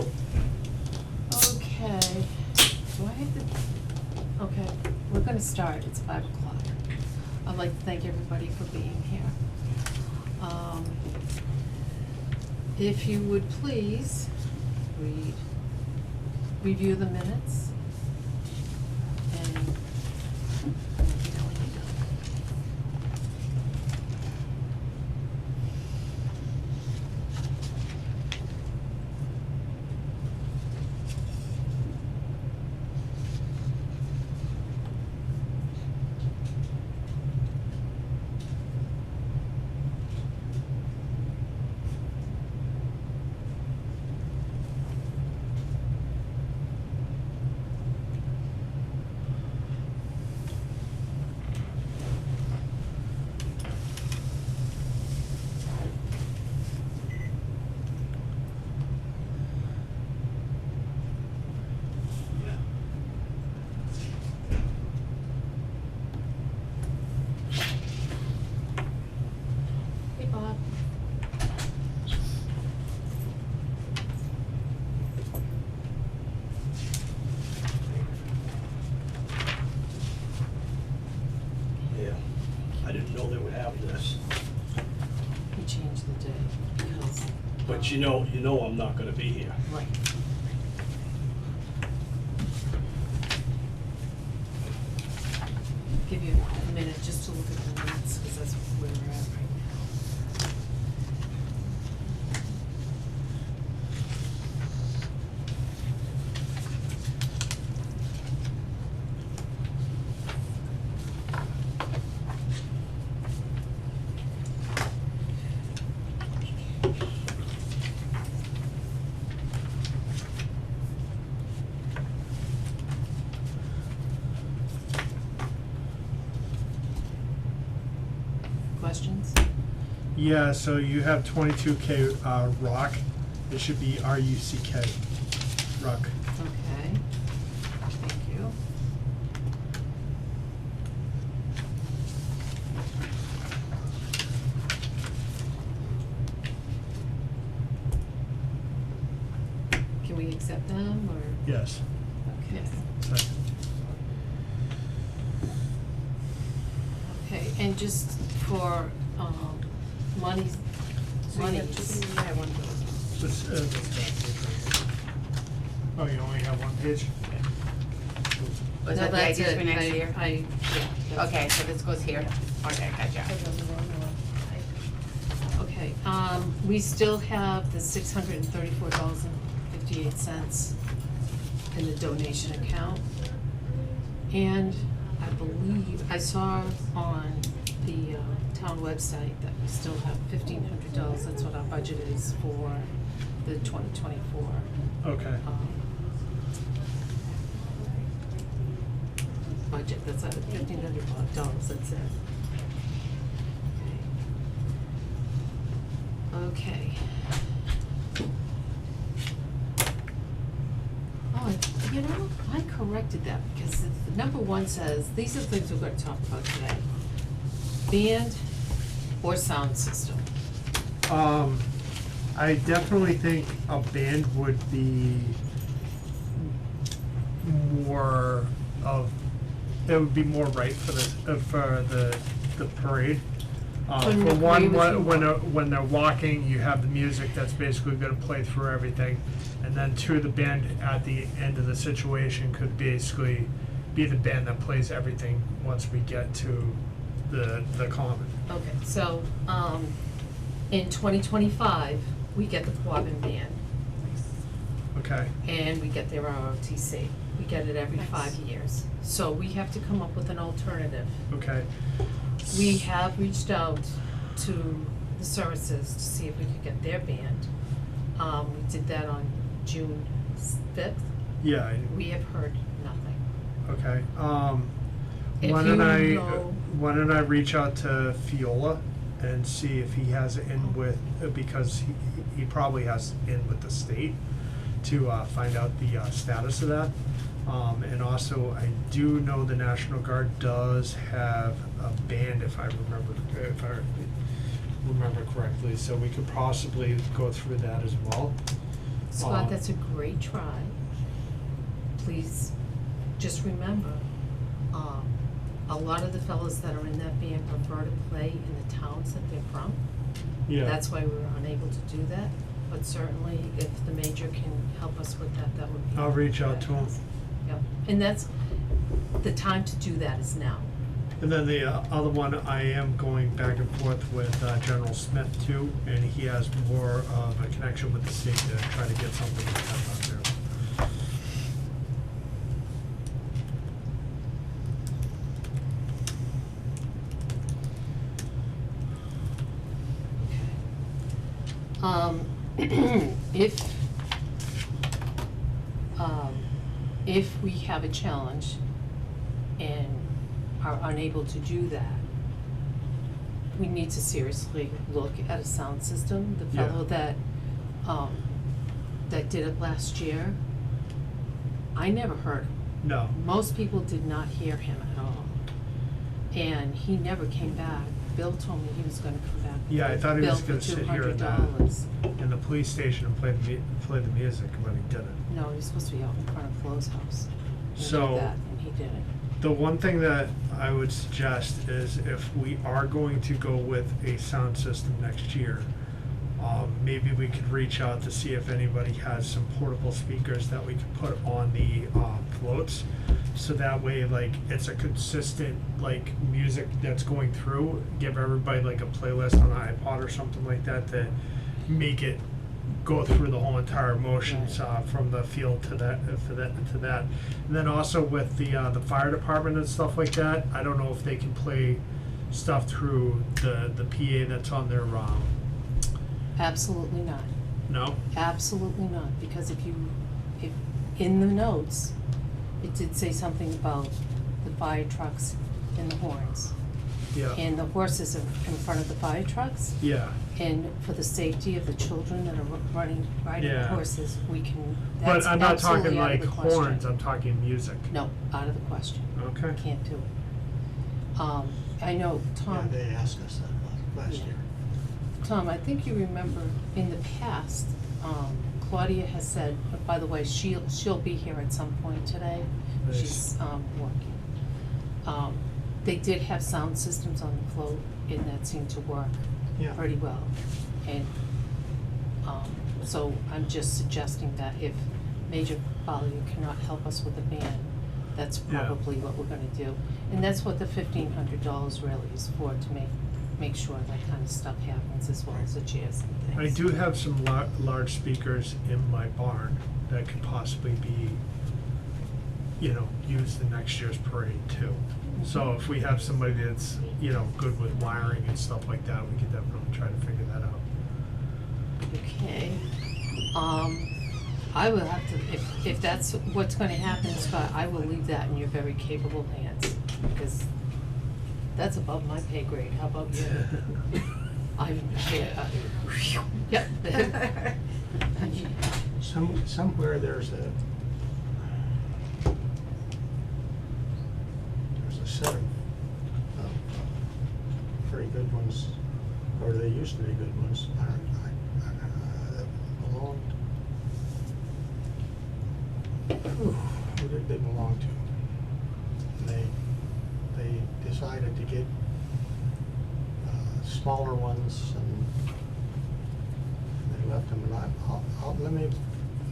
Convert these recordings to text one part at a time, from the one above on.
Okay, do I have to, okay, we're gonna start, it's 5 o'clock. I'd like to thank everybody for being here. If you would please review the minutes and let me know when you're done. Hey, Bob. Yeah, I didn't know they would have this, We changed the day because. but you know I'm not gonna be here. Right. Give you a minute just to look at the minutes, because that's where we're at right now. Questions? Yeah, so you have 22K Rock. It should be RUCK. Ruck. Okay. Thank you. Can we accept them, or? Yes. Okay. Second. Okay, and just for, monies, This, oh, you only have one page? Was No, that the that's ideas it. for next year? Yeah, that's Okay, it. so this goes here. Okay, gotcha. Okay, we still have the $634.58 in the donation account. And I believe, I saw on the town website that we still have $1,500, that's what our budget is for the 2024. Okay. Budget, that's at $1,500, that's it. Okay. Oh, you know, I corrected that because the number one says, these are the things we're gonna talk about today. Band or sound system. I definitely think a band would be more of, it would be more right for the parade. Couldn't For agree one, with you when they're walking, you have the music that's basically gonna play through everything. And then two, the band at the end of the situation could basically be the band that plays everything once we get to the common. Okay, so, in 2025, we get the Quabbin Band Okay, and we get their ROTC. We get it every 5 years. So we have to come up with an alternative. okay. We have reached out to the services to see if we could get their band. We did that on June 5th. Yeah, We have heard nothing. okay. If Why you don't I reach out to Fiola and see if he has it in with, because he probably has in with the state to find out the status of that. And also, I do know the National Guard does have a band, if I remember correctly, so we could possibly go through that as well. Scott, that's a great try. Please, just remember, a lot of the fellows that are in that band prefer to play in the towns that they're from. Yeah. That's why we were unable to do that, but certainly if the major can help us with that, that would be. I'll reach out to him. Yep, and that's, the time to do that is now. And then the other one, I am going back and forth with General Smith too, and he has more of a connection with the state to try to get something like that out there. If we have a challenge and are unable to do that, we need to seriously look at a sound system. The Yeah. fellow that did it last year, I never heard him. No, Most people did not hear him at all. And he never came back. Bill told me he was gonna come back. Yeah, I thought he was gonna sit here in $200. in the police station and play the music, but he didn't. No, he was supposed to be out in front of Flo's house. He did So- that, and he didn't. The one thing that I would suggest is if we are going to go with a sound system next year, maybe we could reach out to see if anybody has some portable speakers that we could put on the floats. So that way, like, it's a consistent, like, music that's going through, give everybody like a playlist on an iPod or something like that to make it go through the whole entire motions, from the field to that, to that. And then also with the fire department and stuff like that, I don't know if they can play stuff through the PA that's on their, Absolutely not. no? Absolutely not, because if in the notes, it did say something about the fire trucks and the horns. Yeah. And the horses are in front of the fire trucks, Yeah, and for the safety of the children that are riding Yeah. horses, we can, but that's I'm not talking absolutely out of like the question. horns, I'm talking music. No, out of the question. Okay. Can't do it. I know, Yeah, Tom. they asked us that last Yeah. year. Tom, I think you remember in the past, Claudia has said, by the way, she'll be here at some point today. Nice. She's, working. They did have sound systems on the float and that seemed to work Yeah. pretty well. And, so I'm just suggesting that if Major Collier cannot help us with the band, that's Yeah. probably what we're gonna do. And that's what the $1,500 really is for, to make sure that kind of stuff happens, as well as the chairs and I things. do have some large speakers in my barn that could possibly be, used in next year's parade too. So if we have somebody that's, good with wiring and stuff like that, we could definitely try to figure that out. Okay, I will have to, if that's what's gonna happen, Scott, I will leave that in your very capable hands, because that's above my pay grade, how about you? Yep. Somewhere there's a set of very good ones, or they used to be good ones, that belonged. Who did they belong to? And they decided to get smaller ones, and they left them. And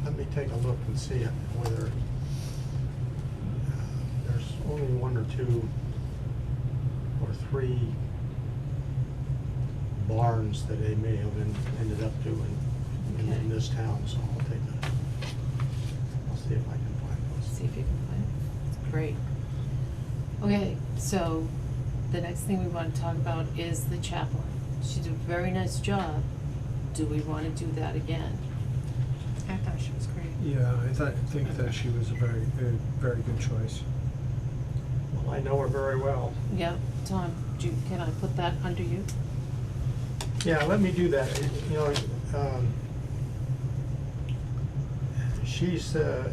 let me take a look and see whether there's only one or two or three barns that they may have ended up doing in this town, so I'll see if I can find those. See if you can find it. Great. Okay, so the next thing we want to talk about is the chaplain. She did a very nice job. Do we want to do that again? I thought she was great. Yeah, I think that she was a very good choice. Well, I know her very well. Yeah, Tom, can I put that under you? Yeah, let me do that. She's the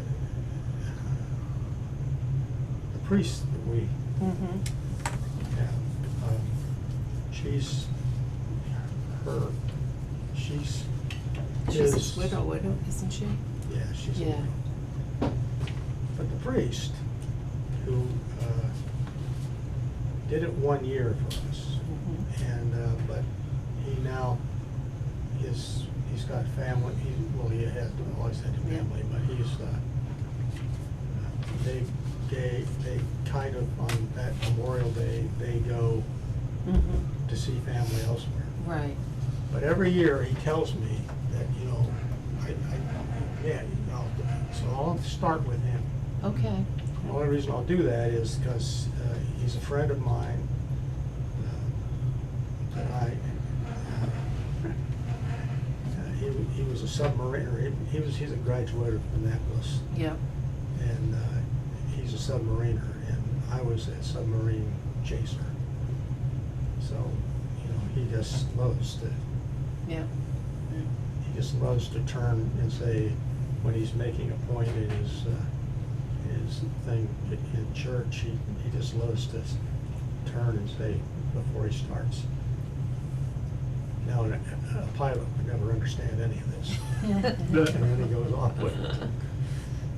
priest that we Mm-hmm. have. She's She's his, a widow, isn't she? yeah, she's a Yeah. widow. But the priest, who, did it 1 year for us, Mhm. and, but he now, he's got family, he has always had a Yeah. family, but he's, they kind of, on that Memorial Day, they go Mhm. to see family elsewhere. Right. But every year, he tells me that, yeah, so I'll start with him. Okay. The only reason I'll do that is because he's a friend of mine. He was a submariner. He's a graduate from Annapolis, Yep. and he's a submariner, and I was a submarine chaser. So, he just loves to. Yep. He just loves to turn and say, when he's making a point in his thing in church, he just loves to turn and say before he starts. Now, a pilot would never understand any of this. And then he goes on with it.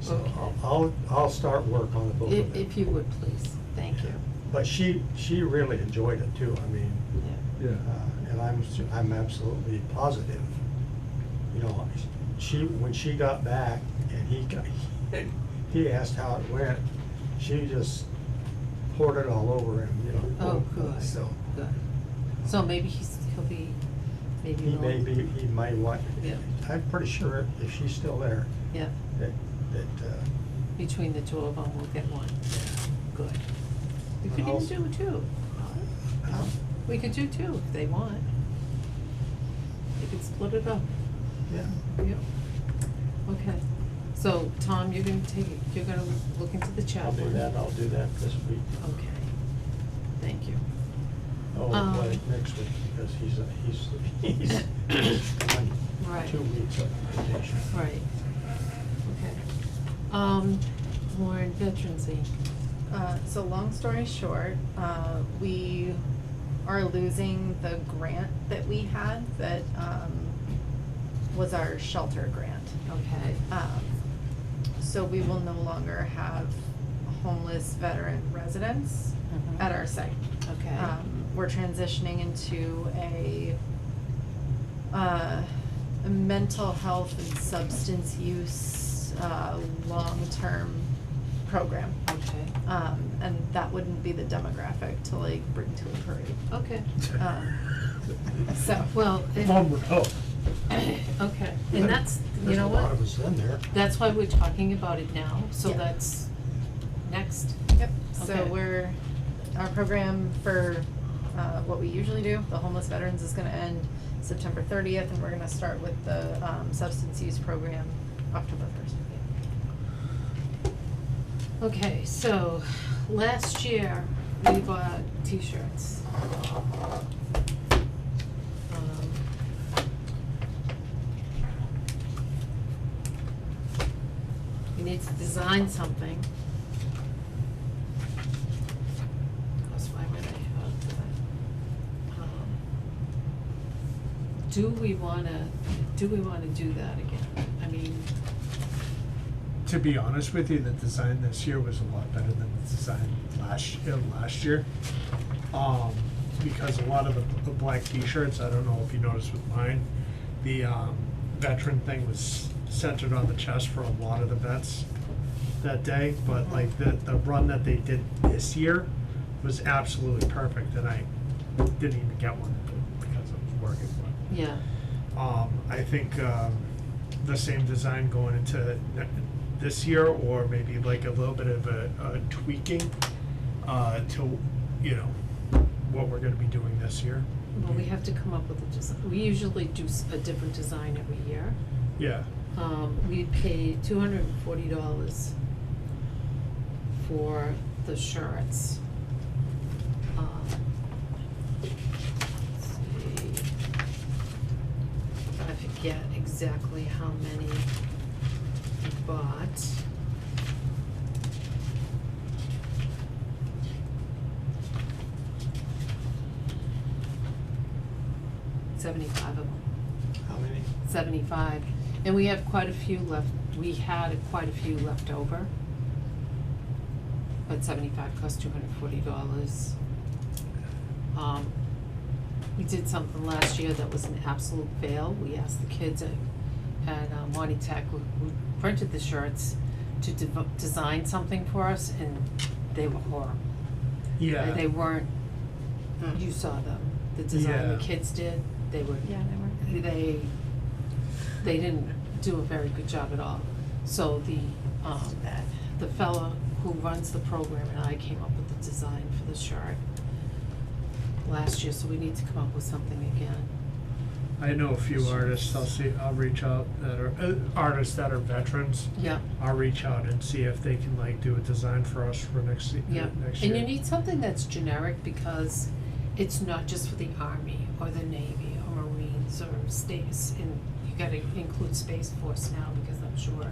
So Okay. I'll start work on the both of them. If you would, please. Thank you. But she really enjoyed it too. I mean, Yeah. and I'm absolutely positive. When she got back and he asked how it went, she just poured it all over him, Oh, good. So Good. So maybe he'll be, maybe he might want, Yeah. I'm pretty sure if she's still there, Yeah. that, Between the two of them, we'll get one. Good. We could And even do two. We could do two if they want. You could split it up. yeah. Yep. Okay. So, Tom, you're gonna look into the chat I'll do one. that this week. Okay. Thank you. Oh, but next week, because he's gone Right. 2 weeks of vacation. Right. Okay. Warren Veterans Inc. So long story short, we are losing the grant that we had that, was our shelter grant. Okay. So we will no longer have homeless veteran residents Mhm. at our site. Okay. We're transitioning into a mental health and substance use, long-term program. Okay. And that wouldn't be the demographic to like bring to a parade. Okay. So. Well, One would hope. okay, and that's, you know There's a lot what? of us in there. That's why we're talking about it now, so Yeah. that's next. Yep, so Okay. our program for, what we usually do, the homeless veterans, is gonna end September 30th, and we're gonna start with the, substance use program October 1st. Okay, so last year we bought t-shirts. We need to design something. That's why would I have that? Do we wanna do that again? I mean, To be honest with you, the design this year was a lot better than the design last year. Because a lot of the black t-shirts, I don't know if you noticed with mine, the veteran thing was centered on the chest for a lot of the vets that day, but like the run that they did this year was absolutely perfect, and I didn't even get one because I was working, but. yeah, I think the same design going into this year, or maybe like a little bit of a tweaking to, what we're gonna be doing this year. well, we have to come up with a design. We usually do a different design every year. Yeah, We paid $240 for the shirts. Let's see. I forget exactly how many we bought. $75 of them. How many? 75, and we have quite a few left, we had quite a few left over. But 75 costs $240. We did something last year that was an absolute fail. We asked the kids at Monty Tech who printed the shirts to design something for us, and they were horrible. Yeah. They weren't, you saw them, the design the Yeah. kids did, they were, Yeah, they were. they didn't do a very good job at all. So the fella who runs the program and I came up with the design for the shirt last year, so we need to come up with something again. I know a few artists, I'll reach out that are, artists that are veterans. Yeah, I'll reach out and see if they can like do a design for us for next yeah. year. And you need something that's generic because it's not just for the Army or the Navy or Marines or States, and you gotta include Space Force now because I'm sure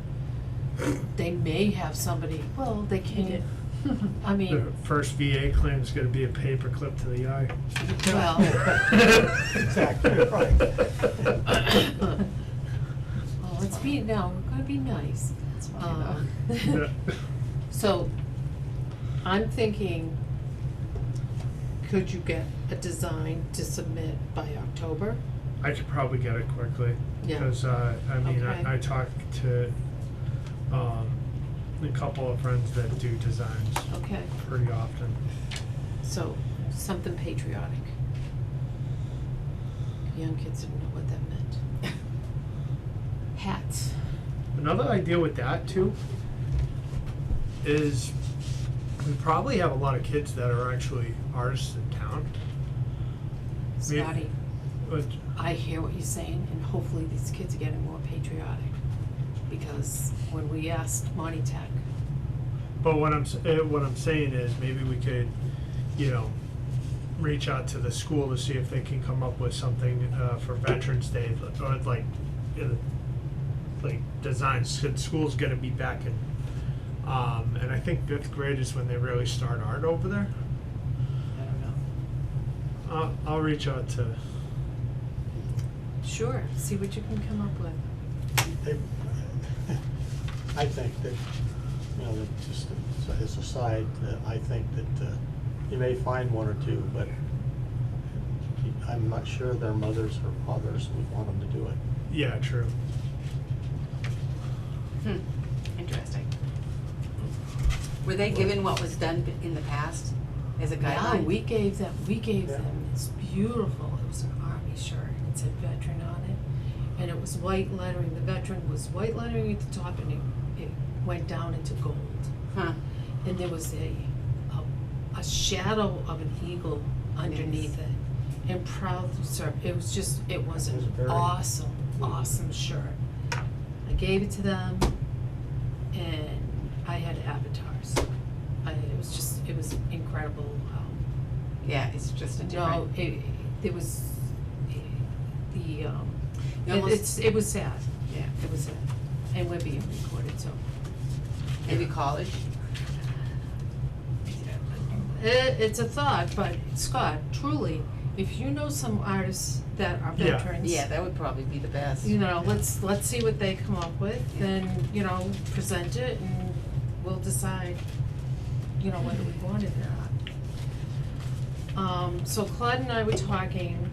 they may have somebody, well, they can't, I The mean, first VA claim is gonna be a paper clip to the eye. well. Exactly, right. Oh, let's be, no, we're gonna be nice. That's funny though. Yeah. So, I'm thinking, could you get a design to submit by October? I could probably get it quickly, Yeah. because, I mean, Okay. I talked to, a couple of friends that do designs Okay, pretty often. so, something patriotic. Young kids didn't know what that meant. Hats. Another idea with that too is we probably have a lot of kids that are actually artists in town. Me- Scotty, But I hear what you're saying, and hopefully these kids are getting more patriotic. Because when we asked Monty Tech, what I'm saying is maybe we could, you know, reach out to the school to see if they can come up with something for Veterans Day, or like, like designs. 'Cause school's gonna be back in, and I think 5th grade is when they really start art over there. I don't know. I'll reach out to. Sure, see what you can come up with. They- I think that, you know, that just as a side, I think that you may find one or two, but I'm not sure their mothers or fathers would want them to do it. Yeah, true. Interesting. Were they given what was done in the past as a Yeah, guideline? we gave them Yeah. this beautiful, it was an Army shirt, it said veteran on it. And it was white lettering, the veteran was white lettering at the top and it went down into gold. Huh. And there was a shadow of an eagle underneath it. And proud to serve, it was just, it was It was an very- awesome shirt. I gave it to them and I had avatars. It was incredible how Yeah, it's just a no, different. it was, You almost- it was sad, Yeah. it was sad, and we're being recorded, so. Maybe college? It's a thought, but Scott, truly, if you know some artists that are Yeah. veterans. Yeah, that would probably be the best. You know, let's see what they come up with, Yeah. and, you know, present it, and we'll decide, you know, whether we want it or not. So Claude and I were talking,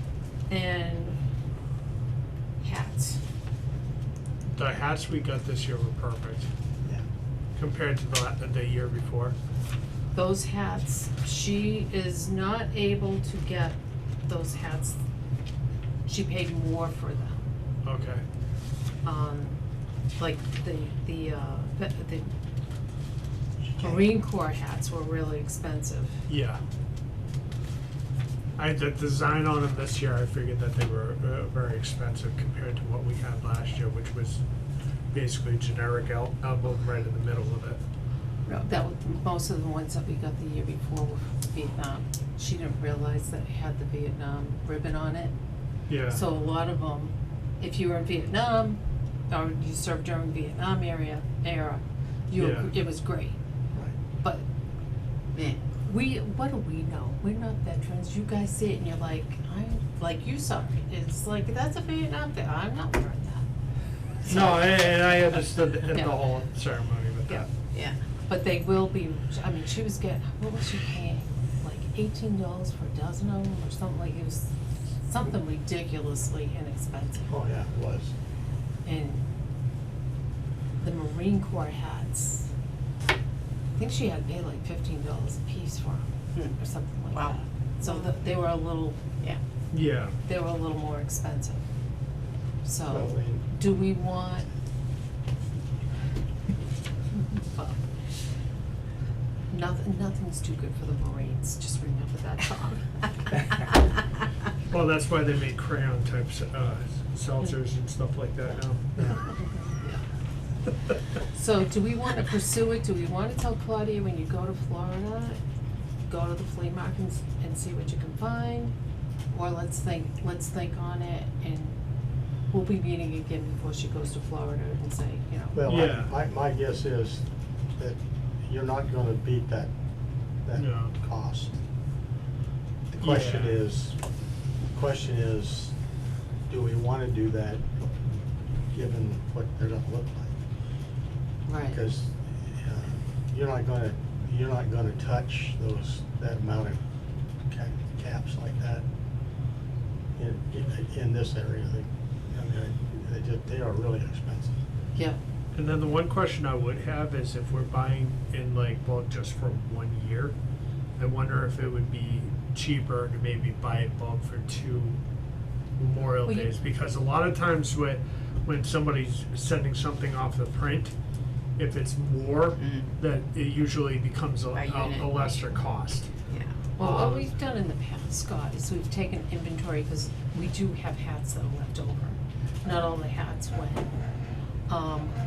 and hats. The hats we got this year were perfect Yeah. compared to the year before. Those hats, she is not able to get those hats. She paid more for them. Okay. Like the She can't- Marine Corps hats were really expensive. Yeah. The design on them this year, I figured that they were very expensive compared to what we had last year, which was basically generic elbow right in the middle of it. That was, most of the ones that we got the year before were from Vietnam. She didn't realize that it had the Vietnam ribbon on it. Yeah. So a lot of them, if you were in Vietnam, or you served during Vietnam era, Yeah. it was great. Right. But Yeah. what do we know? We're not veterans. You guys see it and you're like, like you saw it. It's like, that's a Vietnam thing. I'm not wearing that. No, and I understood the Yeah. whole ceremony with that. Yeah. But they will be, I mean, she was getting, what was she paying? Like $18 for a dozen of them or something, like it was something ridiculously inexpensive. Oh, yeah, it was. And the Marine Corps hats, I think she had to pay like $15 a piece for them or something like Wow. that. So they were a little, Yeah. Yeah. they were a little more expensive. So, Well, I mean- do we want? Well, nothing's too good for the Marines, just remember that, Tom. Well, that's why they make crayon types, seltzers and stuff like that now. Yeah. So do we wanna pursue it? Do we wanna tell Claudia when you go to Florida, go to the flea market and see what you can find? Or let's think on it and we'll be meeting again before she goes to Florida and say, you know. Well, Yeah. my guess is that you're not gonna beat that No. cost. The question Yeah. question is, do we wanna do that, given what they're gonna look like? Right. Because, you're not gonna touch that amount of caps like that in this area. They are really expensive. Yeah, And then the one question I would have is if we're buying in like bulk just for 1 year, I wonder if it would be cheaper to maybe buy it bulk for 2 Memorial Well, you- Days, because a lot of times when somebody's sending something off the print, if it's more, Mm. that it usually becomes By unit. a lesser cost. Yeah. well, what Um, we've done in the past, Scott, is we've taken inventory, because we do have hats that are left over. Not all the hats went.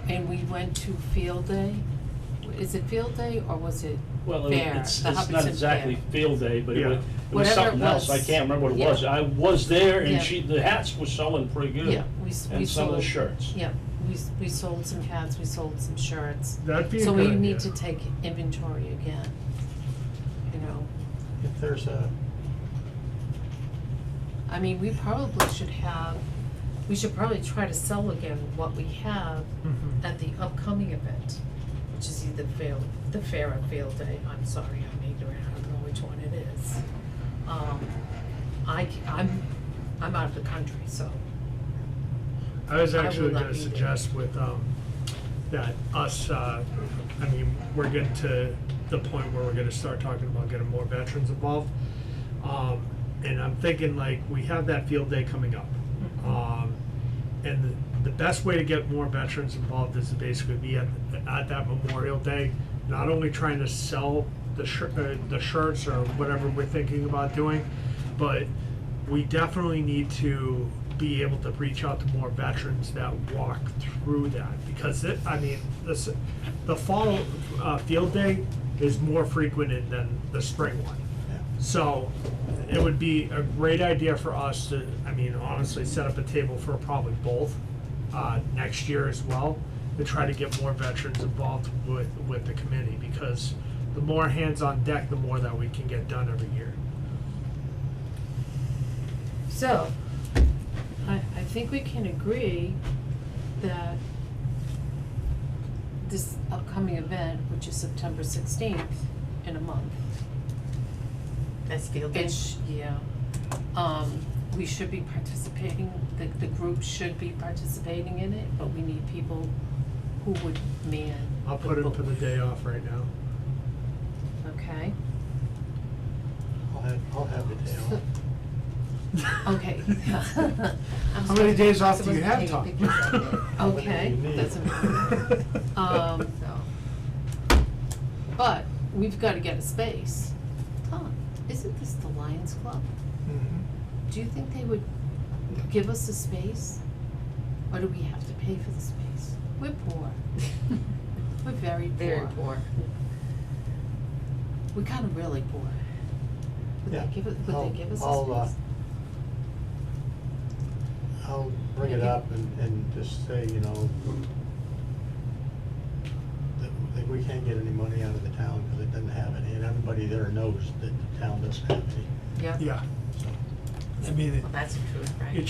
And we went to Field Day. Is it Field Day or was it Well, Fair? it's The not Hubbardston exactly Fair. field day, but Yeah. it was Whatever something it else. I was. can't remember what it Yeah. was. I was there Yeah. and the hats were selling pretty good. Yeah, we sold. And some of the shirts. Yeah, we sold some hats, we sold some shirts. That'd be a So good we need idea. to take inventory again, you know. If there's I mean, we should probably try to sell again what we have Mhm. at the upcoming event, which is either the fair or Field Day. I'm sorry, I'm ignorant, I don't know which one it is. I'm out of the country, so, I was I will actually not gonna be there. suggest with, that us, I mean, we're getting to the point where we're gonna start talking about getting more veterans involved. And I'm thinking like, we have that field day coming up. And the best way to get more veterans involved is to basically be at that Memorial Day, not only trying to sell the shirts or whatever we're thinking about doing, but we definitely need to be able to reach out to more veterans that walk through that, because the fall field day is more frequent than the spring one. yeah. So it would be a great idea for us to, I mean, honestly, set up a table for probably both next year as well, to try to get more veterans involved with the committee, because the more hands on deck, the more that we can get done every year. so, I think we can agree that this upcoming event, which is September 16th, in a month, That's field day. we should be participating, the group should be participating in it, but we need people who would man I'll the put in for the booth. day off right now. Okay, I'll have the day off. okay. How many days off do you have, Tom? Okay, What do you need? that's important. So, But we've gotta get a space. Tom, isn't this the Lions Club? Mhm. Do you think they would give us a space? Or do we have to pay for the space? We're poor. We're very poor. very poor. We're kinda really poor. Would Yeah, they give it, would they give us I'll, a space? I'll bring it up and just say, that we can't get any money out of the town because it doesn't have any, and everybody there knows that the town doesn't have any, Yeah. Yeah, so. I mean, Well, that's the truth, your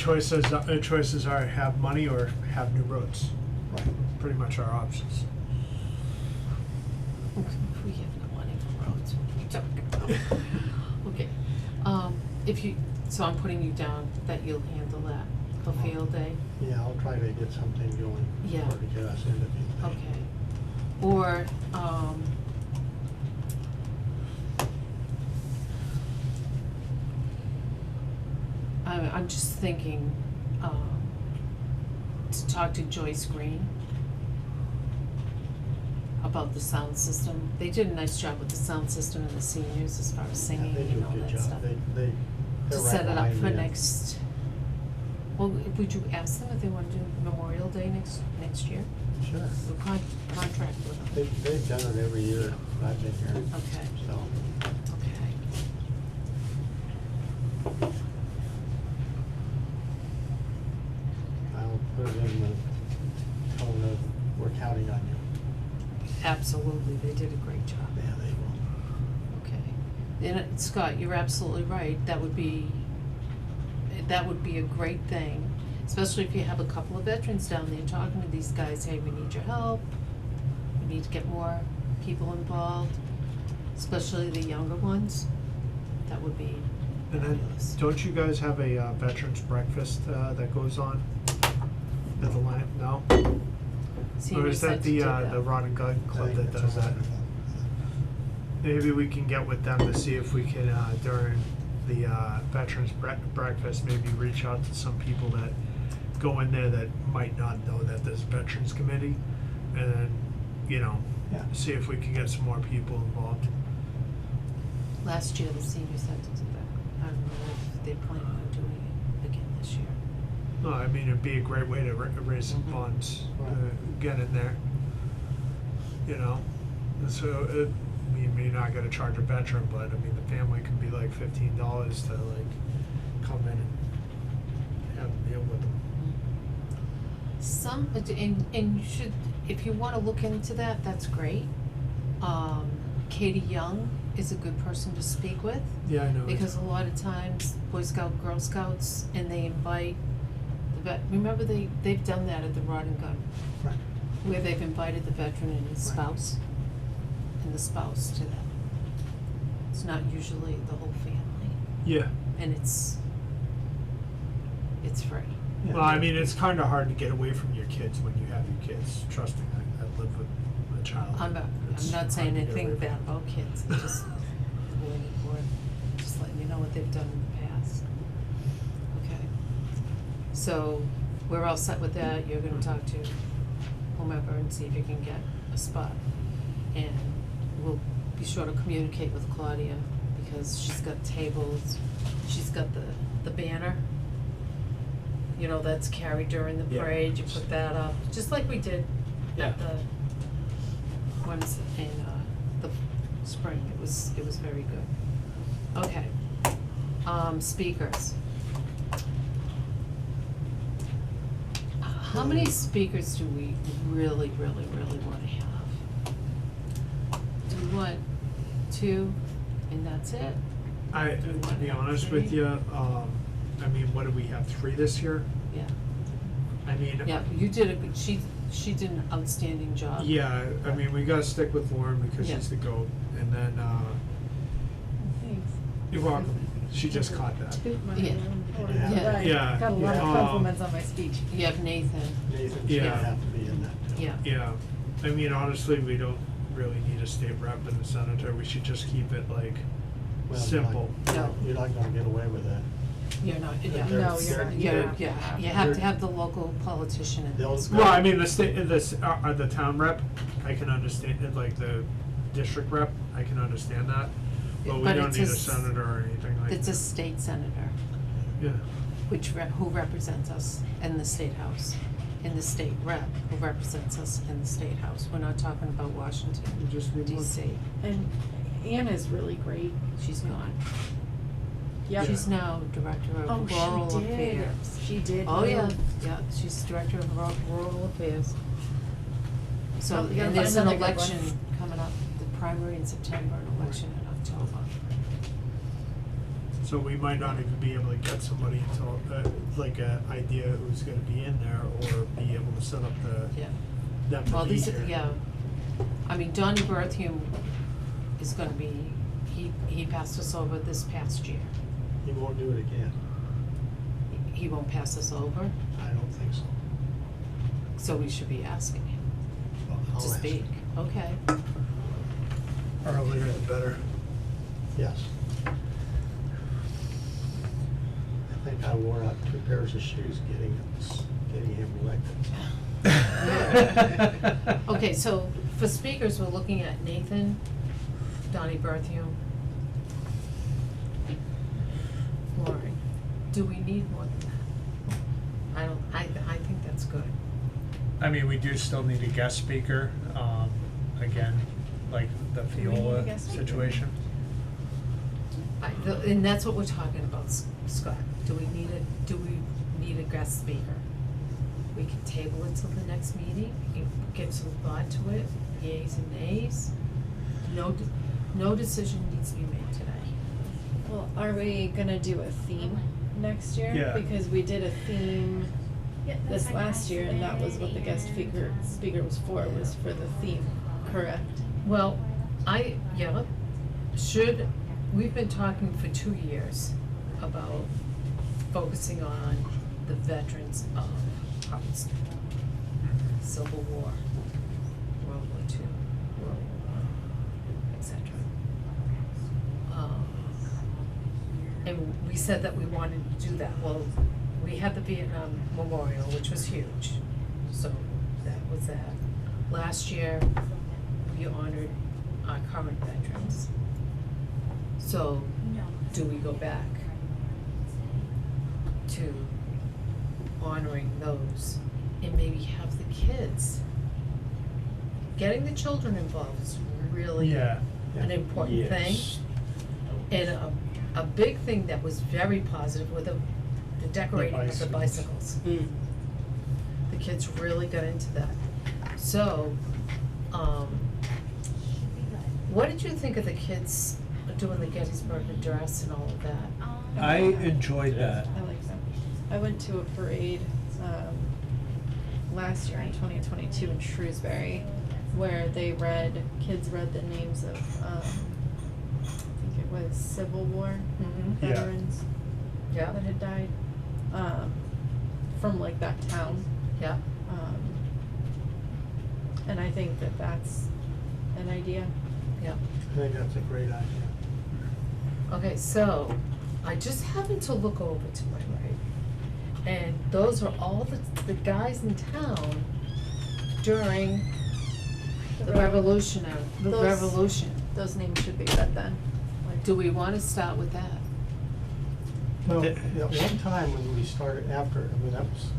right? choices are have money or have new roads, Right. pretty much our options. We have no money for roads, what are you talking about? Okay, if you, so I'm putting you down that you'll handle that for field day, Yeah, I'll try to get something going. Yeah. Or to get us into field day. okay. Or, I'm just thinking, to talk to Joyce Green about the sound system. They did a nice job with the sound system and the seniors as far as singing Yeah, they do and a all good that job. stuff. They're To right set it up behind for me. next, well, would you ask them if they wanna do Memorial Day next year? Sure. We'll contract with them. They've done it every year I've been here, Okay, so. okay. I'll put it in the tone of, we're counting on you. Absolutely, they did a great job. Yeah, they will. Okay. And Scott, you're absolutely right, that would be a great thing, especially if you have a couple of veterans down there talking to these guys, hey, we need your help, we need to get more people involved, especially the younger ones, that would be And then, fabulous. don't you guys have a veterans breakfast that goes on at the line? No? Senior Or is that Center the did the Rod and Gun I Club think that that's does that? wonderful. Maybe we can get with them to see if we can during the veterans breakfast, maybe reach out to some people that go in there that might not know that there's a veterans committee, and then, you know, Yeah. see if we can get some more people involved. Last year, the senior center did that, I don't know if they're planning on doing it again this year. No, I mean, it'd be a great way to raise some Mhm. funds, Right. get in there, you know? And so, I mean, you're not gonna charge a veteran, but I mean, the family can be like $15 to like come in and have a meal with them. Some, and you should, if you wanna look into that, that's great. Katie Young is a good person to speak with, Yeah, I know. because a lot of times Boy Scout, Girl Scouts, and they invite the remember they've done that at the Rod and Gun, Right. where they've invited the veteran and his Right. spouse, and the spouse to them. It's not usually the whole family, Yeah, and it's free. Yeah. well, I mean, it's kinda hard to get away from your kids when you have your kids, trust me, I live with a child. I'm It's not hard saying to get anything away from. bad about kids, I'm just really important, just letting you know what they've done in the past. Okay, so we're all set with that, you're gonna talk to whomever and see if you can get a spot. And we'll be sure to communicate with Claudia, because she's got tables, she's got the banner. You know, that's carried during the Yeah. parade, you put that up, just like we did Yeah. at the ones in the spring, it was very good. Okay, speakers. How many speakers do we really wanna have? Do we want 2 and that's it? Do we To wanna be have honest with 3? you, I mean, what do we have, 3 this year? Yeah, I mean, yeah, you did a good, she did an outstanding job. yeah, I mean, we gotta stick with Lauren because Yeah. she's the GOAT, and then, Thanks. you're welcome, she just caught that. Toot my Yeah. horn. Yeah. Right. Yeah. Got a lot of Yeah. compliments on my speech. You have Nathan, Nathan's Yeah. gonna have to be in that too. yeah. Yeah, I mean, honestly, we don't really need a state rep and a senator, we should just keep it like Well, simple. No. You're not gonna get away with that. You're not, yeah. They're- No, you're not. Yeah, you have to have the local politician in They'll- this. Well, I mean, the town rep, I can understand, like the district rep, I can understand that, but we But don't it's need a a s- senator or anything like that. It's a state senator, Yeah, who represents us in the state house, and the state rep who represents us in the state house. We're not talking about Washington, we just need one. DC. And Anna's really great. She's gone. Yep. She's now director Oh, of rural she did. affairs. She did. Oh, yeah, move. yeah, she's director of rural affairs. So, Oh, you gotta and there's find an another good one. election coming up, the primary in September, and election in October. So we might not even be able to get somebody until, like a idea who's gonna be in there, or be able to set up Yeah. them to Well, be these, here. yeah, I mean, Donnie Berthium is gonna be, he passed us over this past year. He won't do it again. He won't pass us over, I don't think so. so we should be asking him Well, I'll to ask speak. him. Okay. Earlier the better. Yes. I think I wore out 2 pairs of shoes getting him elected. Okay, so for speakers, we're looking at Nathan, Donnie Berthium, Lauren. Do we need more than that? I think that's good. I mean, we do still need a guest speaker, again, like the we need a Fiola guest speaker? situation. And that's what we're talking about, Scott. Do we need a guest speaker? We can table it till the next meeting, and give some thought to it, yeas and nays. No decision needs to be made today. Well, are we gonna do a theme next year? Yeah. Because we did a theme this last year, and that was what the guest speaker was for the theme, correct? Well, we've been talking for 2 years about focusing on the veterans of Hubbardston. Civil War, World War II, World War I, et cetera. And we said that we wanted to do that. Well, we had the Vietnam Memorial, which was huge, so that was that. Last year, we honored our current veterans. So, do we go back to honoring those and maybe have the kids? Getting the children involved is really Yeah. an important thing. Yes. And a big thing that was very positive were the decorating of the bicycles. Mm. The kids really got into that. So, what did you think of the kids doing the Gettysburg Address and all of that? I enjoyed that. I like that. I went to a parade, last year in 2022 in Shrewsbury, where kids read the names of, I think it was Civil War Mm-hmm. Yeah. veterans Yeah, that had died, from like that town. yeah. And I think that that's an idea. Yeah. I think that's a great idea. Okay, so I just happened to look over to my right, and those are all the guys in town during the revolution. Those names should be read then. Like, Do we wanna start with that? Well, The- at one time when we started that was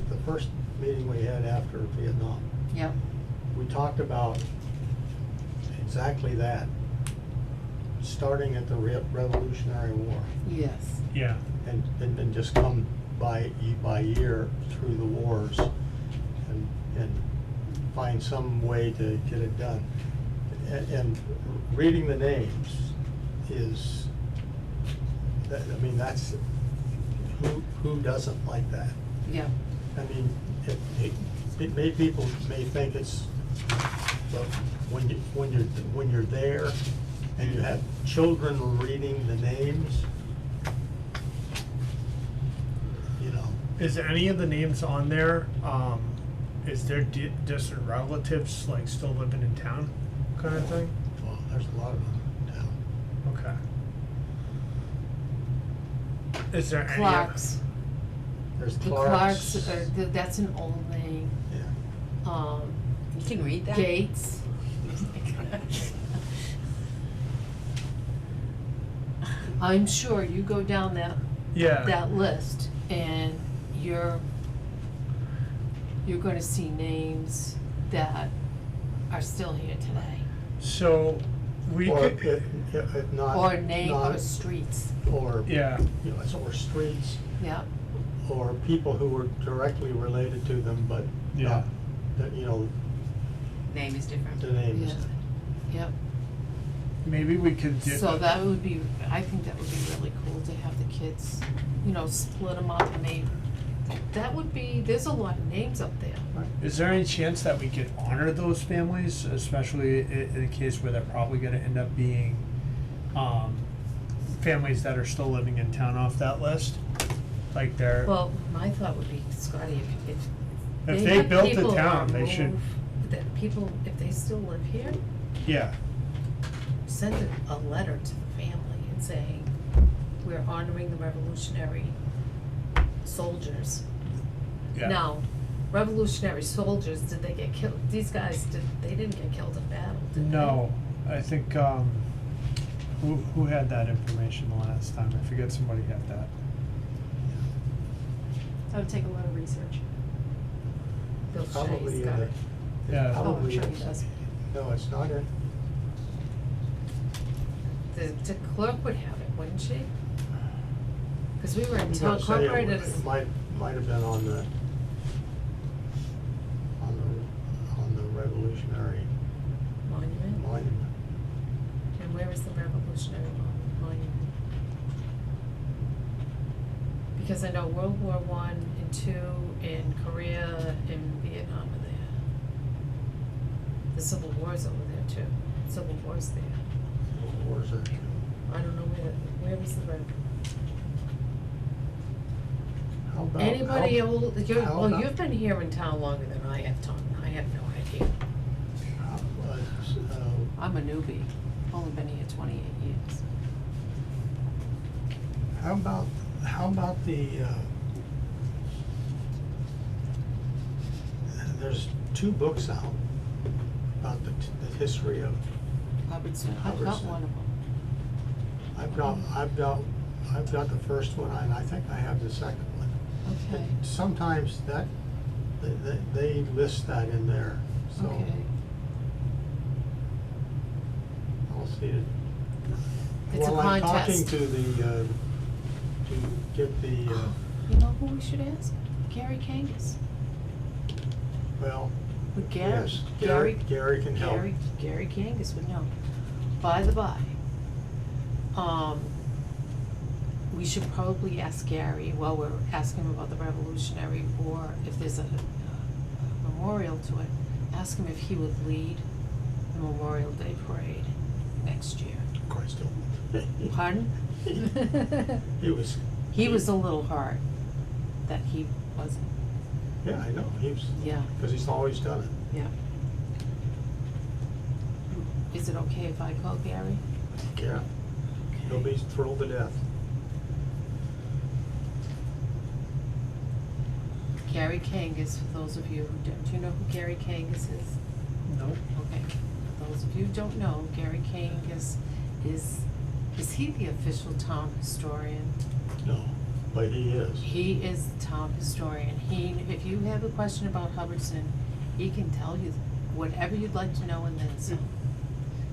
the first meeting we had after Vietnam. Yep. We talked about exactly that, starting at the Revolutionary War Yes. Yeah. and then just come by year through the wars and find some way to get it done. And reading the names is, that's, who doesn't like that? Yeah. I mean, people may think it's, but when you're there and you have children reading the names, you know, Is any of the names on there, is there distant relatives like still living in town kind of thing? well, there's a lot of them down. Okay. Is there any? Clarks. There's The Clarks. Clarks, that's an old name. Yeah. You can read that? Gates. I'm sure you go down Yeah. that list and you're gonna see names that are still here today. So we Or could, if not. Or name or not- streets, Or, yeah, you know, or streets, yeah, or people who were directly related to them, but Yeah. not, you know, Name is different. the names. yeah, yep. maybe we could do. So that would be, I think that would be really cool to have the kids, you know, split them up and maybe, that would be, there's a lot of names up there. Is there any chance that we could honor those families, especially in a case where they're probably gonna end up being, families that are still living in town off that list? Like they're, Well, my thought would be, Scotty, if if they they have built people a town, that they should, move, that people, if they still live here, yeah, send a letter to the family and saying, we're honoring the Revolutionary soldiers. yeah. Now, Revolutionary soldiers, did they get killed? These guys, they didn't get killed in battle, did they? No, I think, who had that information the last time? I forget, somebody had that. That would take a lot of research. Bill Shays Probably, got it. Yeah. Oh, I'm probably, sure he does. no, it's not in. The clerk would have it, wouldn't she? Cause we were I'm until gonna say it incorporated was- as, It might have been on the Revolutionary monument, Monument. and where is the Revolutionary Monument? Because I know World War I and II and Korea and Vietnam are there. The Civil War's over there too, Civil War's there. Or is it? I don't know where was the Rev? How about? Anybody how- old, how about- you've been here in town longer than I have, Tom, I have no idea. how was, I'm a newbie, only been here 28 years. How about the, there's 2 books out about the history of, Hubbardston, I've got Hubbardston. one of them. I've got the first one, and I think I have the second one. Okay, Sometimes that, they list that in there, so okay. I'll see it. It's a While I'm talking contest. to the, to get the, You know who we should ask? Gary Kangas. well, Would Gary, yes, Gary can help. Gary Kangas would know. By the by, we should probably ask Gary, while we're asking him about the Revolutionary War, if there's a memorial to it, ask him if he would lead the Memorial Day Parade next year. Of course, don't. Pardon? He was, He was a little hurt that he wasn't, yeah, I know, he was, yeah, because he's always done it. yeah. Is it okay if I call Gary? Yeah, he'll be thrilled to death. Gary Kangas, for those of you who don't, do you know who Gary Kangas is? Nope. Okay, for those of you who don't know, Gary Kangas is he the official town historian? No, but he is. He is the town historian. If you have a question about Hubbardston, he can tell you whatever you'd like to know and then some.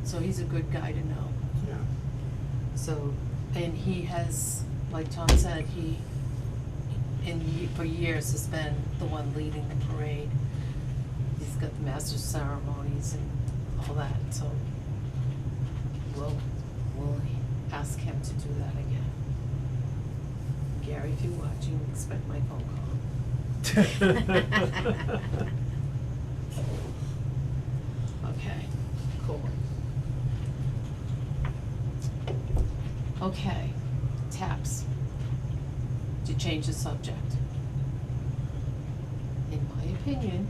So he's a good guy to know. Yeah. So, and he has, like Tom said, for years has been the one leading the parade. He's got the master of ceremonies and all that, so we'll ask him to do that again. Gary, if you're watching, expect my phone call. Okay, cool. Okay, taps. To change the subject. In my opinion,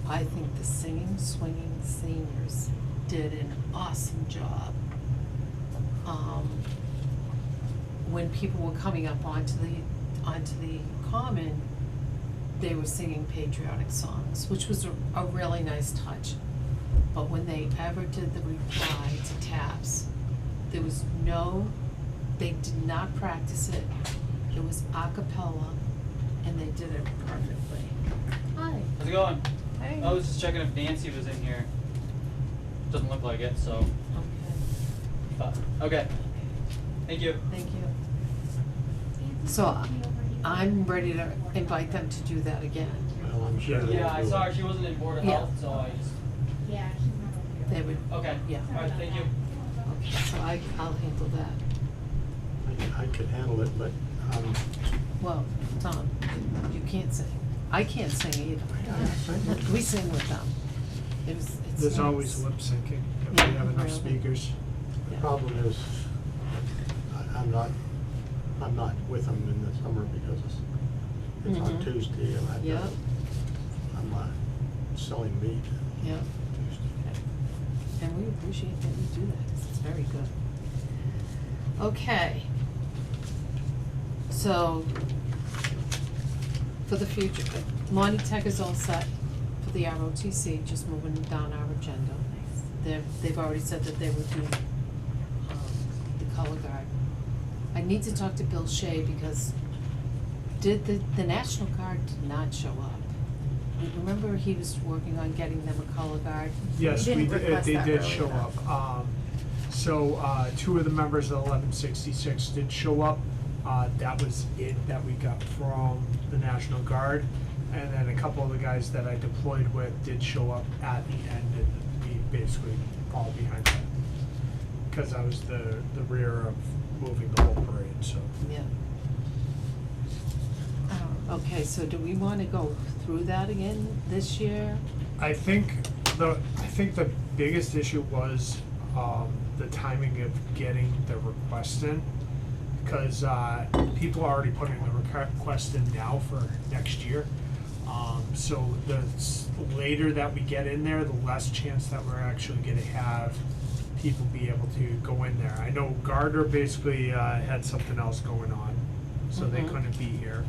I think the Singing Swinging Seniors did an awesome job. When people were coming up onto the common, they were singing patriotic songs, which was a really nice touch. But when they ever did the reply to taps, there was they did not practice it. It was a cappella, and they did it perfectly. Hi. How's it going? Hey. I was just checking if Nancy was in here. Doesn't look like it, so. Okay. But, okay. Thank you. Thank you. So I'm ready to invite them to do that again. Well, I'm sure. they'll Yeah, I do saw it. her. She wasn't in Board of Yeah. Health, so I just. Yeah, she's not over They would, Okay. yeah. All right. Thank you. Okay, so I'll handle that. I could handle it, but, Well, Tom, you can't sing. I can't sing either. I know. We sing with them. It's There's nice. always lip syncing if Yeah, we have enough really. speakers. The Yeah. problem is, I'm not with them in the summer because it's on Mhm. Tuesday and I've Yep. got, I'm selling meat Yeah, Tuesday. and we appreciate that you do that, 'cause it's very good. Okay. So, for the future, Monty Tech is all set for the ROTC, just moving down our agenda. They've already said that they would do, the color guard. I need to talk to Bill Shea because the National Guard did not show up. Remember he was working on getting them a color guard? Yes, We we didn't did, request they that did early show enough. up. Two of the members of 1166 did show up. That was it that we got from the National Guard. And then a couple of the guys that I deployed with did show up at the end, and we basically all behind them. Cause I was the rear of moving the whole parade, so. Yeah. Okay. Okay, so do we wanna go through that again this year? I think the biggest issue was, the timing of getting the request in. Cause, people are already putting the request in now for next year. So the later that we get in there, the less chance that we're actually gonna have people be able to go in there. I know Gardner basically, had something else going on, so they Mhm. couldn't be here.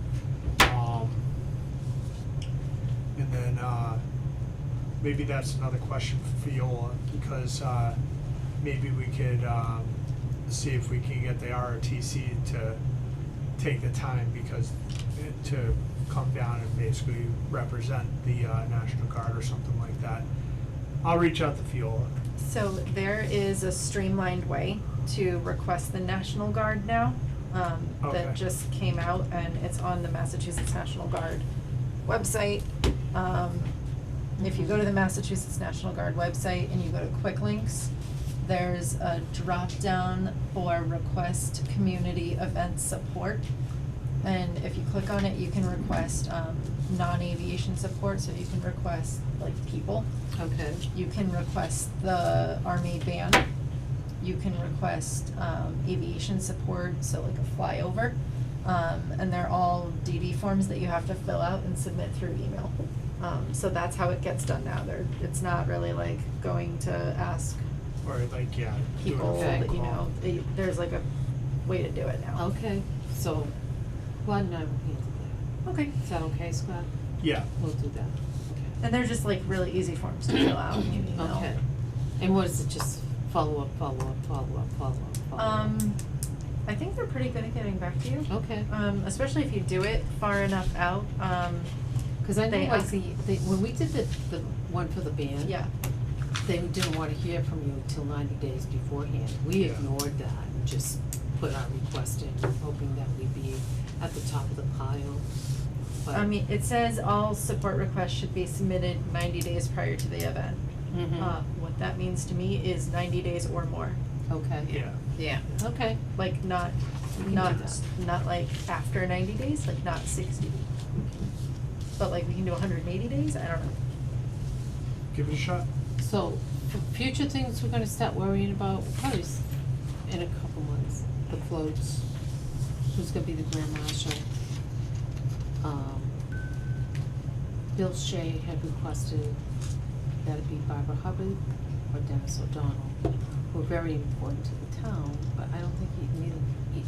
And then, maybe that's another question for Fiola, because, maybe we could, see if we can get the ROTC to take the time, because, to come down and basically represent the, National Guard or something like that. I'll reach out to Fiola. So there is a streamlined way to request the National Guard now, Okay. that just came out, and it's on the Massachusetts National Guard website. If you go to the Massachusetts National Guard website and you go to Quick Links, there's a drop-down for request community event support. And if you click on it, you can request, non-aviation support, so you can request, like, people. Okay. You can request the Army band. You can request aviation support, so like a flyover. And they're all DD forms that you have to fill out and submit through email. So that's how it gets done now. It's not really like going to ask Or like, yeah. do a people phone that, you call. know, there's like a way to do it now. Okay, so Scott and I will handle that. Okay. Is that okay, Scott? Yeah, We'll do that, okay. And they're just like really easy forms to fill out and you email. Okay. And what is it, just follow up? I think they're pretty good at getting back to you. Okay. Especially if you do it far enough out. Cause I know They like ask- when we did the one for the band. Yeah. They didn't wanna hear from you till 90 days beforehand. We Yeah. ignored that and just put our request in, hoping that we'd be at the top of the pile. But- I mean, it says all support requests should be submitted 90 days prior to the event. Mhm. What that means to me is 90 days or more. Okay. yeah. Yeah. Okay. Like not, We can do not, that. not like after 90 days, like not 60. But like we can do 180 days, I don't know. Give it a shot. So, for future things we're gonna start worrying about, probably in a couple months, the floats, who's gonna be the grand marshal. Bill Shea had requested that it be Barbara Hubbard or Dennis O'Donnell, who are very important to the town, but I don't think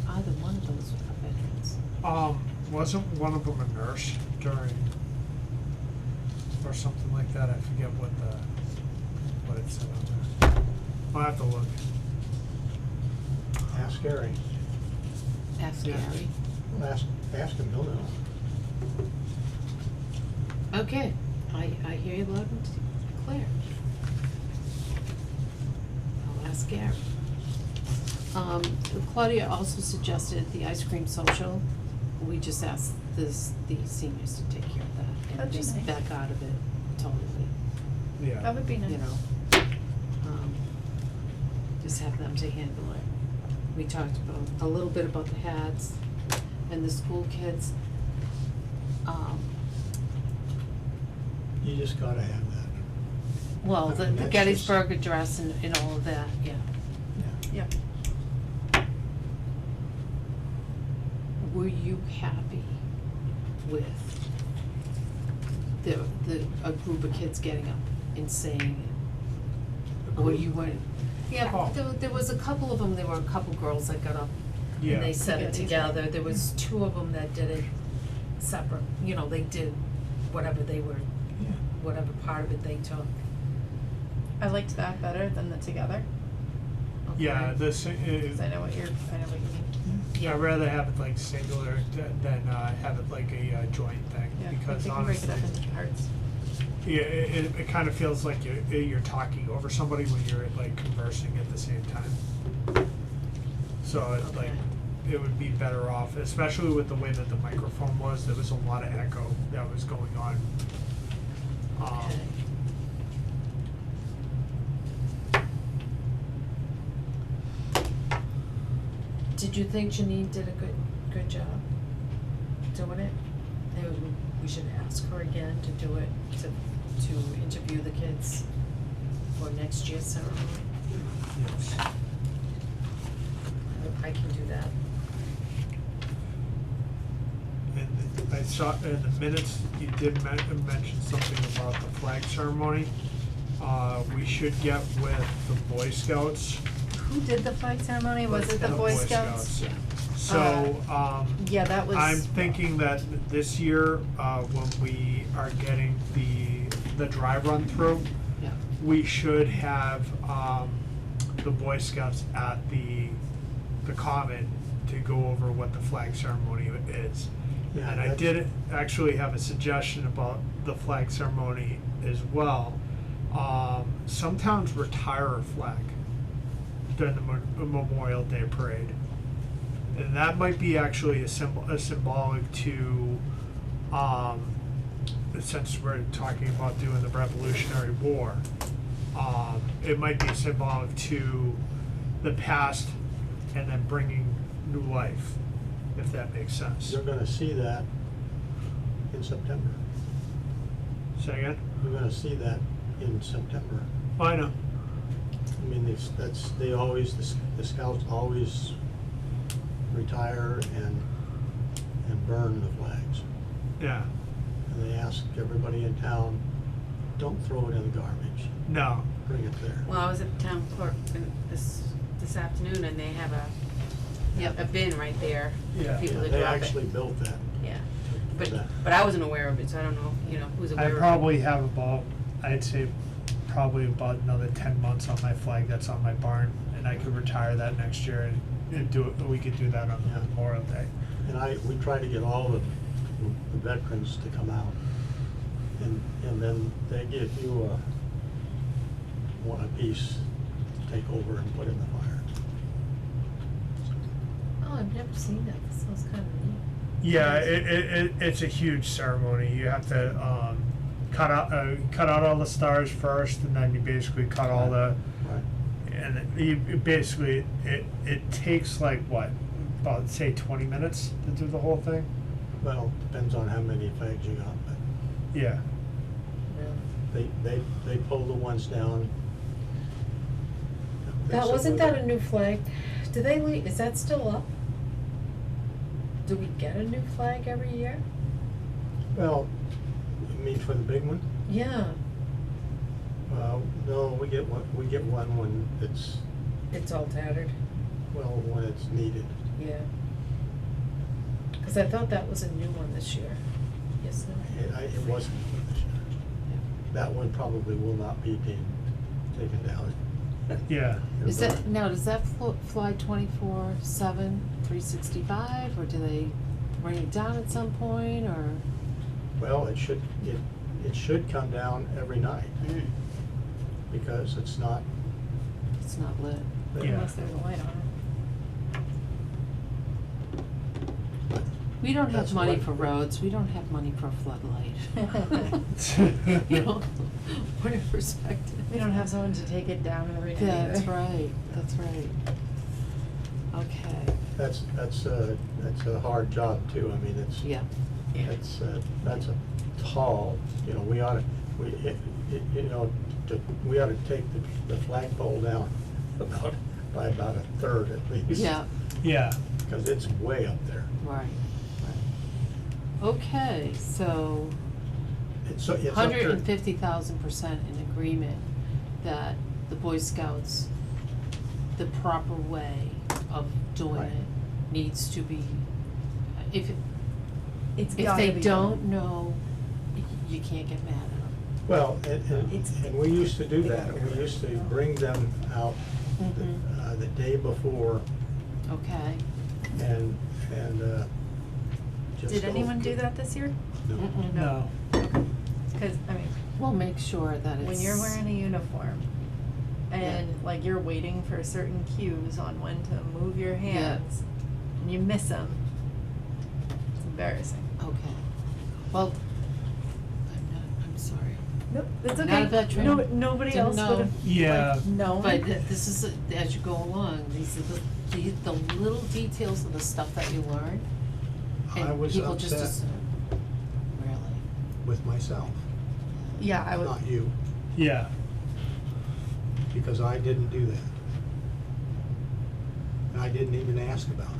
either one of those are veterans. Wasn't one of them a nurse during, or something like that? I forget what it said on there. I'll have to look. Ask Gary. Ask Yeah. Gary. Ask him, he'll know. Okay, I hear you loud and clear. I'll ask Gary. Claudia also suggested the ice cream social. We just asked the seniors to take care of that and That'd be just nice. back out of it totally, Yeah. That would be nice. you know. just have them to handle it. We talked about, a little bit about the hats and the school kids. You just gotta have that. Well, I the mean, that's Gettysburg Address and all of that, yeah. Yeah. Yep. Were you happy with a group of kids getting up and saying it? Or you weren't? Yeah, Oh. there was a couple of them, there were a couple girls that got up Yeah. and they said it Together. together. There was two of them that did it separate, you know, they did whatever they were, Yeah. whatever part of it they took. I liked that better than the together, Yeah, Okay. this, cause I know what you mean. Yeah. I'd rather have it like singular than have it like a joint thing, Yeah, because you can break it honestly, up into parts. yeah, it kind of feels like you're talking over somebody when you're like conversing at the same time. So it like, Okay. it would be better off, especially with the way that the microphone was, there was a lot of echo that was going on. Okay. Did you think Janine did a good job doing it? Maybe we should ask her again to do it, to interview the kids for next year's ceremony. Yes. I can do that. And I saw in the minutes, you did mention something about the flag ceremony. We should get with the Boy Scouts. Who did the flag ceremony? Was it the Boy Scouts? Yeah. So, Yeah, that was. I'm thinking that this year, when we are getting the dry run through, Yeah. we should have, the Boy Scouts at the common to go over what the flag ceremony is. Yeah, And I that's- did actually have a suggestion about the flag ceremony as well. Some towns retire a flag during the Memorial Day parade. And that might be actually a symbolic to, since we're talking about doing the Revolutionary War, it might be symbolic to the past and then bringing new life, if that makes sense. You're gonna see that in September. Say again? You're gonna see that in September. Oh, I know. I mean, the scouts always retire and burn the flags. Yeah. And they ask everybody in town, don't throw it in the garbage, No. bring it there. Well, I was at the town clerk this afternoon and they have a bin right there Yeah. for people to They drop it. actually built that. Yeah, for that. but I wasn't aware of it, so I don't know, who's aware I of it. probably have about, I'd say probably about another 10 months on my flag that's on my barn, and I could retire that next year and do it, we could do that on Yeah. Memorial Day. And we try to get all the veterans to come out. And then they give you a piece to take over and put in the fire. Oh, I've never seen that. That sounds kind of neat. Yeah, it's a huge ceremony. You have to cut out all the stars first, and then you basically cut all the, Right. and you basically it takes like what, about say 20 minutes to do the whole thing. Well, depends on how many flags you got, but Yeah. they pull the ones down. They That, sit wasn't with that it. a new flag? Do they leave, is that still up? Do we get a new flag every year? Well, you mean for the big one? Yeah, No, we get one when it's all tattered, when it's needed. yeah. Cause I thought that was a new one this year. Yes, no? It wasn't this year. That one probably will not be taken down. Yeah. Is that, now, does that fly 24/7, 365, or do they bring it down at some point, or? Well, it should come down every night, Mm. because it's not. It's not lit. Yeah. Unless there's a light on it. We don't have That's money what- for roads, we don't have money for a floodlight. You know, put it in perspective. We don't have someone to take it down every day either. That's right, that's right. Okay, That's a hard job too, I mean, it's. yeah, That's a tall, you know, we ought to, we ought to take the flagpole down by about a third at least. yeah, Yeah, Because it's way up there. right, right. Okay, so It's up there. 150,000% in agreement that the Boy Scouts, the proper way of doing Right. it needs to be, if It's if gotta they be don't done. know, you can't get mad at them. Well, It's- and we used to do that, we used to bring them out Mhm. the day before Okay? and just. Did go- anyone do that this year? No. Mm-mm. no, Cause, I mean, We'll make sure that it's. when you're wearing a uniform and Yeah. like you're waiting for certain cues on when to move your hands and you miss them, it's embarrassing. Okay. Well, I'm sorry. Nope, that's Not okay. a veteran. No, nobody Didn't else know. would have, Yeah. like, known. But this is, as you go along, these are the little details of the stuff that you learn. I And was people just upset assume. Really? with myself, Yeah, I would, not you, yeah. because I didn't do that. And I didn't even ask about it.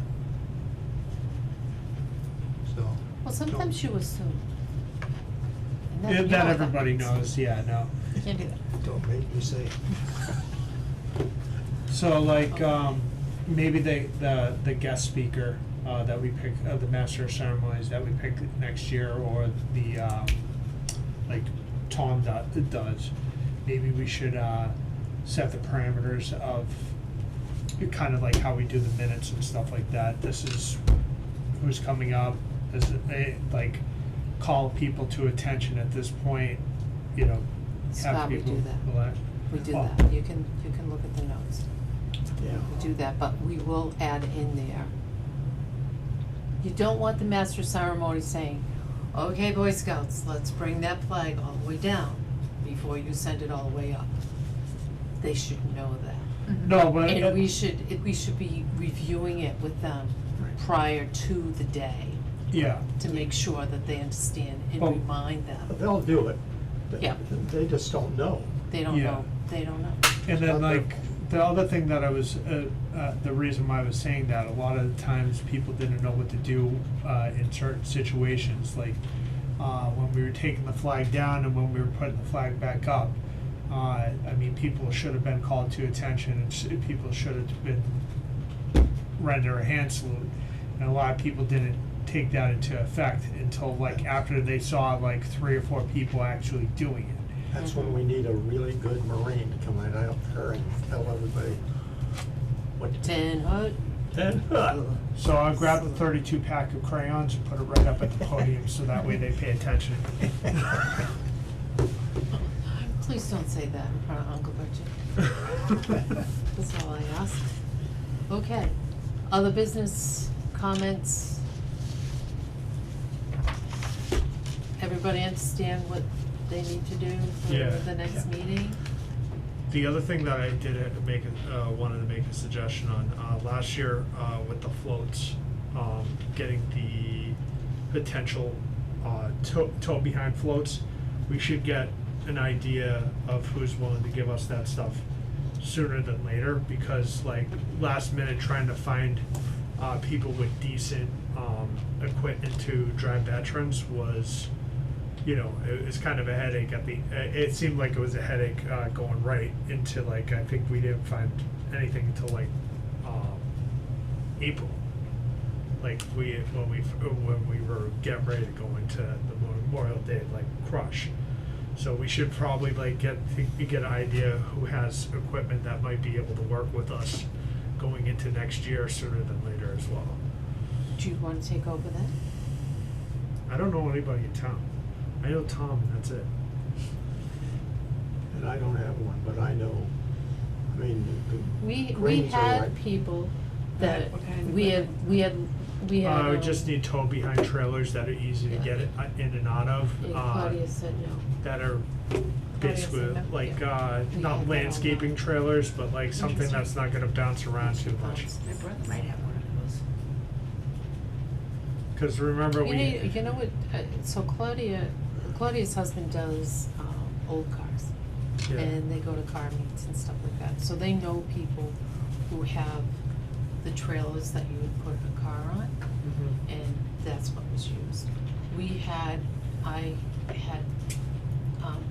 So. Well, sometimes you assume. And Yeah, you that know what everybody means. knows, yeah, no. you can't do that. Don't make me say it. So like, Okay. maybe the guest speaker, that we pick, the master of ceremonies that we pick next year, or the, like Tom does, maybe we should, set the parameters of kind of like how we do the minutes and stuff like that. This is who's coming up, this is, like, call people to attention at this point, you know, have Scott, we people do that. relax. We do Oh. that. You can look at the notes. Yeah. We do that, but we will add in there. You don't want the master of ceremony saying, okay, Boy Scouts, let's bring that flag all the way down before you send it all the way up. They should know that. No, but. And we should be reviewing it with them Right. prior to the day Yeah, to make sure that they understand and Well- remind them. They'll do it. Yeah. They just don't know. They don't Yeah. know, they don't know. and then not their like, the other thing that I was, the reason why I was saying that, a lot of the times people didn't know what to do, in certain situations, like, when we were taking the flag down and when we were putting the flag back up. I mean, people should have been called to attention, and people should have been render a hand salute. And a lot of people didn't take that into effect until like after they saw like 3 or 4 people actually doing it. That's when we need a really good Marine to come right out there and tell everybody what to do. 10 hut. So I'll grab the 32 pack of crayons and put it right up at the podium, so that way they pay attention. Please don't say that in front of Uncle Richard. That's all I ask. Okay, other business comments? Everybody understand what they need to do Yeah. for the next Yeah. meeting? The other thing that I did wanted to make a suggestion on, last year, with the floats, getting the potential, tow behind floats, we should get an idea of who's willing to give us that stuff sooner than later, because like last minute trying to find, people with decent, equipment to drive veterans was, you know, it's kind of a headache it seemed like it was a headache, going right into like, I think we didn't find anything until like, April. Like when we were getting ready to go into the Memorial Day, like crush. So we should probably like get an idea who has equipment that might be able to work with us going into next year sooner than later as well. Do you wanna take over that? I don't know anybody in town. I know Tom, and that's it. And I don't have one, but I know, I mean, the We cranes are had like- people that What kind of we had We had, We just need tow behind trailers that are easy to Yeah. get in and out of, yeah, Claudia said no. that are basically said no. like, We had not that landscaping online. trailers, but like something Interesting. that's not gonna bounce around too much. My brother might have one of those. Cause remember You know what, so Claudia's husband does, old cars. Yeah. And they go to car meets and stuff like that, so they know people who have the trailers that you would put a car on, Mhm. and that's what was used. I had,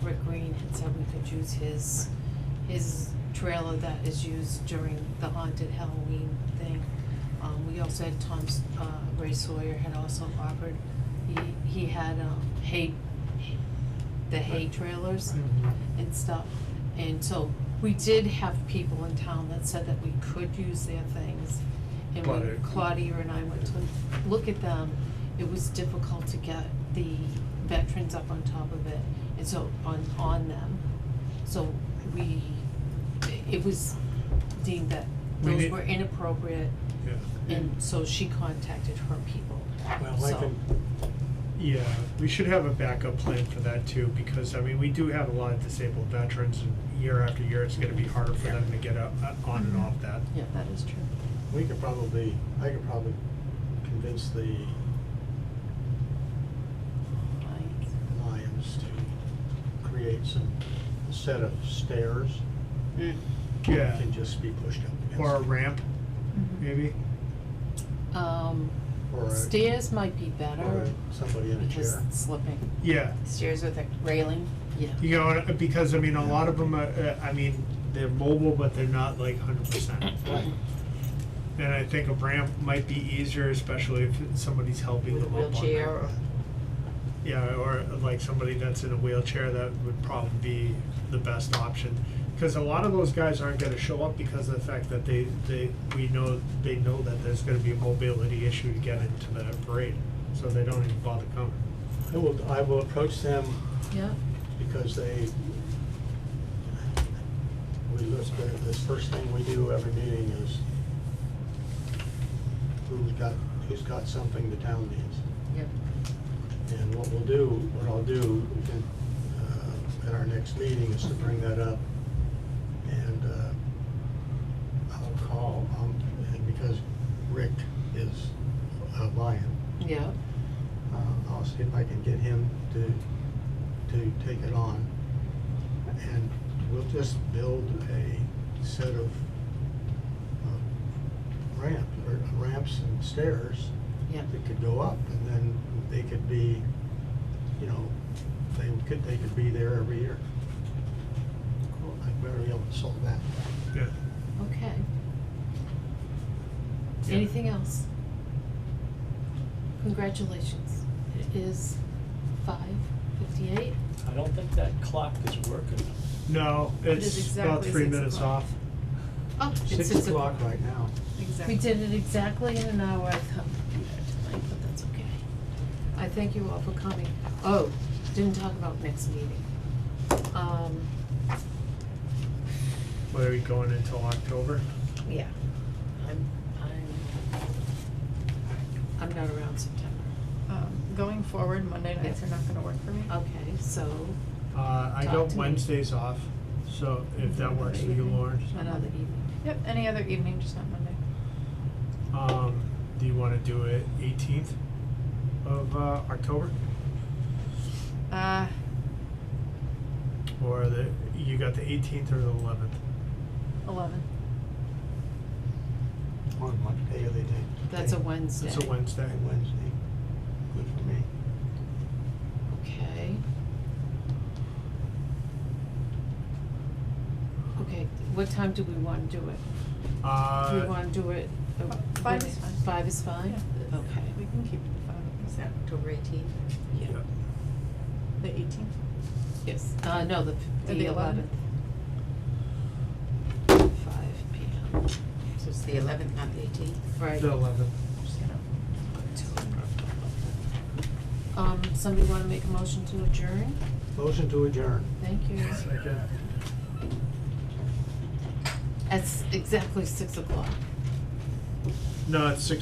Rick Green had said we could use his trailer that is used during the haunted Halloween thing. We also had Ray Sawyer had also offered, he had, the hay trailers Mhm. and stuff. And so we did have people in town that said that we could use their things. And But when it- Claudia and I went to look at them, it was difficult to get the veterans up on top of it, and so on them. So it was deemed that We those need- were inappropriate, Yeah. and so she contacted her people. Well, I So- can, Yeah, we should have a backup plan for that too, because I mean, we do have a lot of disabled veterans, and year after year, it's gonna be harder for them to get on and off that. Yeah. That is true. I could probably convince the Lions to create a set of stairs Mm. Yeah, that can just be pushed up against. or a ramp, Mhm. maybe. Or a- Stairs might be better. Or somebody in a Because chair. it's slipping, Yeah, Stairs with a railing. yeah. you know, because I mean, a lot of them, I mean, they're mobile, but they're not like 100%. Right. And I think a ramp might be easier, especially if somebody's helping With a them up on wheelchair there. or- Yeah, or like somebody that's in a wheelchair, that would probably be the best option. Cause a lot of those guys aren't gonna show up because of the fact that they know that there's gonna be a mobility issue to get into the parade, so they don't even bother coming. I will approach them Yeah, because we look at, the first thing we do every meeting is who's got something the town needs. yep. And what I'll do at our next meeting is to bring that up, and I'll call, and because Rick is a Lion, Yeah, I'll see if I can get him to take it on, and we'll just build a set of ramps and stairs yeah. that could go up, and then they could be, you know, they could be there every year. Cool. I'd better be able to solve that. Yeah. Okay. Yeah. Anything else? Congratulations. It is 5:58. I don't think that clock is working. No, It is it's about exactly 3 6 minutes o'clock. off. Oh, it's 6 o'clock right now. Exactly. We did it exactly in an hour. I thought we'd do that tonight, but that's okay. I thank you all for coming. Oh, didn't talk about next meeting. What, are we going until October? Yeah. I'm not around September. Going forward, Monday nights are not gonna work for me. Okay, so I Talk got to me. Wednesdays off, so if that works for you, Lauren. another evening. Yep, any other evening, just not Monday. Do you wanna do it 18th of October? Or you got the 18th or the 11th? 11. On what day are they taking? That's a Wednesday. It's a Wednesday. Wednesday. Good for me. Okay. Okay, what time do we wanna do it? Do we wanna do it? 5 is fine. 5 is fine? Yeah. Okay. We can keep it to 5. Is that October 18th? Yeah. The 18th? Yes, no, the The 11th. 5 p.m. So it's the 11th, not the 18th? Right. The 11th. Just gonna. Somebody wanna make a motion to adjourn? Motion to adjourn. Thank you. Second. It's exactly 6 o'clock. No, it's 6